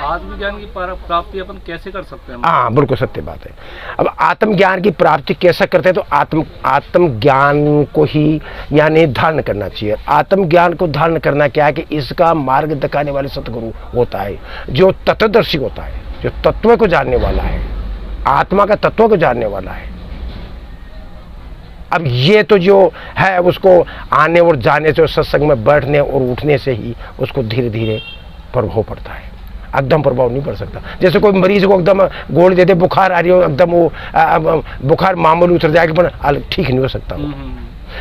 आत्मज्ञान की प्राप्ति अपन कैसे कर सकते हैं? हाँ, बिल्कुल सत्य बात है। अब आत्मज्ञान की प्राप्ति कैसे करते हैं, तो आत्मज्ञान को ही यानी धारण करना चाहिए। आत्मज्ञान को धारण करना क्या है कि इसका मार्ग दिखाने वाले सतगुरु होता है, जो तत्वदर्शी होता है, जो तत्व को जानने वाला है, आत्मा का तत्व को जानने वाला है। अब ये तो जो है उसको आने और जाने से, सत्संग में बैठने और उठने से ही उसको धीरे धीरे प्रभाव पड़ता है, एकदम प्रभाव नहीं पड़ सकता। जैसे कोई मरीज को एकदम गोली देते, बुखार आ रही हो, एकदम वो बुखार मामूली उतर जाएगा पर ठीक नहीं हो सकता वो।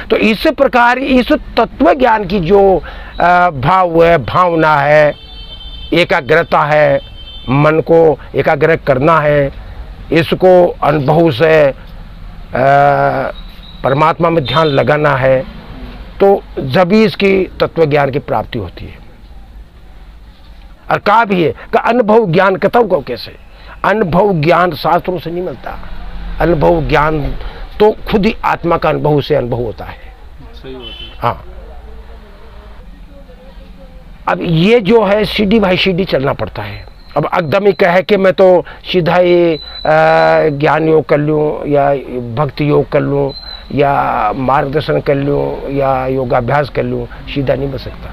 तो इस प्रकार इस तत्व ज्ञान की जो भाव है, भावना है, एकाग्रता है, मन को एकाग्र करना है, इसको अनुभव से परमात्मा में ध्यान लगाना है, तो जब भी इसकी तत्व ज्ञान की प्राप्ति होती है। और कहा भी है कि अनुभव ज्ञान कथम को कैसे, अनुभव ज्ञान शास्त्रों से नहीं मिलता। अनुभव ज्ञान तो खुद ही आत्मा का अनुभव से अनुभव होता है। सही बात है। हाँ, अब ये जो है सीढ़ी बाई सीढ़ी चलना पड़ता है। अब एकदम ही कहे कि मैं तो सीधा ही ज्ञान योग कर लूँ या भक्ति योग कर लूँ या मार्गदर्शन कर लूँ या योगाभ्यास कर लूँ, सीधा नहीं बन सकता।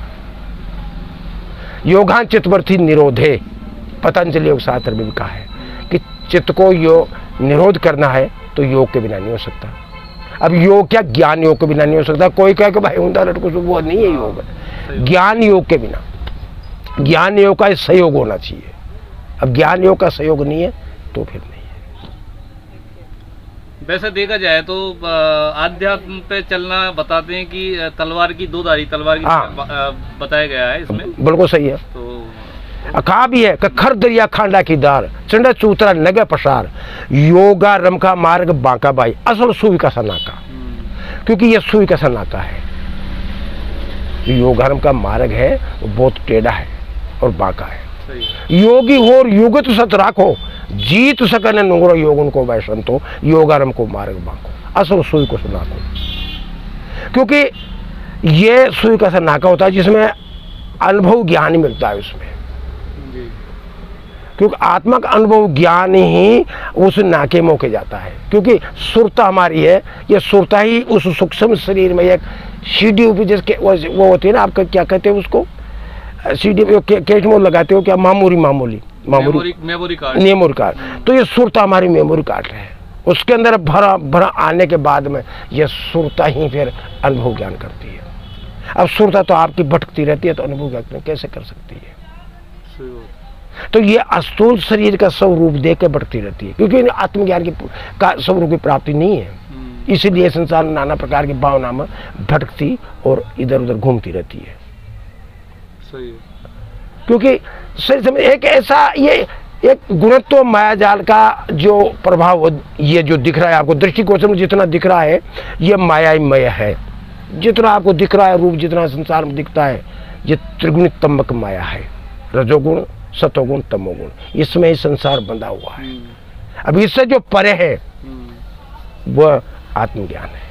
योगान चित्तवृत्ति निरोधे, पतंजलि योग शास्त्र में भी कहा है कि चित्त को योग निरोध करना है तो योग के बिना नहीं हो सकता। अब योग क्या, ज्ञान योग के बिना नहीं हो सकता। कोई कहे कि भाई ऊंधा लटको, वो नहीं है योग। ज्ञान योग के बिना, ज्ञान योग का सहयोग होना चाहिए। अब ज्ञान योग का सहयोग नहीं है तो फिर नहीं है। वैसे देखा जाए तो आध्यात्म पे चलना बताते हैं कि तलवार की दो धारी तलवार की बताया गया है इसमें। बिल्कुल सही है। तो कहा भी है कि खर दरिया खांडा की दार, चंडा चूतरा नगे पसार, योगा रम का मार्ग बांका बाई, असल सुई का सनाका। क्योंकि ये सुई का सनाका है। योगारम का मार्ग है वो बहुत टेढ़ा है और बांका है। योगी हो युगत सत राखो, जीत सकने नुंगरो योग उनको वैसन तो, योगारम को मार्ग बांको, असल सुई को सुनाको। क्योंकि ये सुई का सा नाका होता है जिसमें अनुभव ज्ञान मिलता है उसमें। क्योंकि आत्मा का अनुभव ज्ञान ही उस नाके में होके जाता है। क्योंकि सुरता हमारी है, ये सुरता ही उस सूक्ष्म शरीर में एक सीढ़ी ऊपर जिसके वो होती है ना, आपका क्या कहते हैं उसको, सीढ़ी कैश मोड लगाते हो क्या, मेमोरी कार्ड। तो ये सुरता हमारी मेमोरी कार्ड है। उसके अंदर भरा भरा आने के बाद में ये सुरता ही फिर अनुभव ज्ञान करती है। अब सुरता तो आपकी भटकती रहती है तो अनुभव ज्ञान कैसे कर सकती है? तो ये अस्थूल शरीर का स्वरूप देख के भटकती रहती है, क्योंकि आत्मज्ञान की का स्वरूप की प्राप्ति नहीं है। इसीलिए संसार नाना प्रकार की भावना में भटकती और इधर उधर घूमती रहती है। सही है। क्योंकि सही समय एक ऐसा ये एक गुणत्व मायाजाल का जो प्रभाव ये जो दिख रहा है आपको दृष्टिगोचर में जितना दिख रहा है, ये मायामय है। जितना आपको दिख रहा है रूप, जितना संसार में दिखता है, ये त्रिगुणित तमक माया है। रजोगुण, सतोगुण, तमोगुण, इसमें ही संसार बंधा हुआ है। अब इससे जो परे है वह आत्मज्ञान है।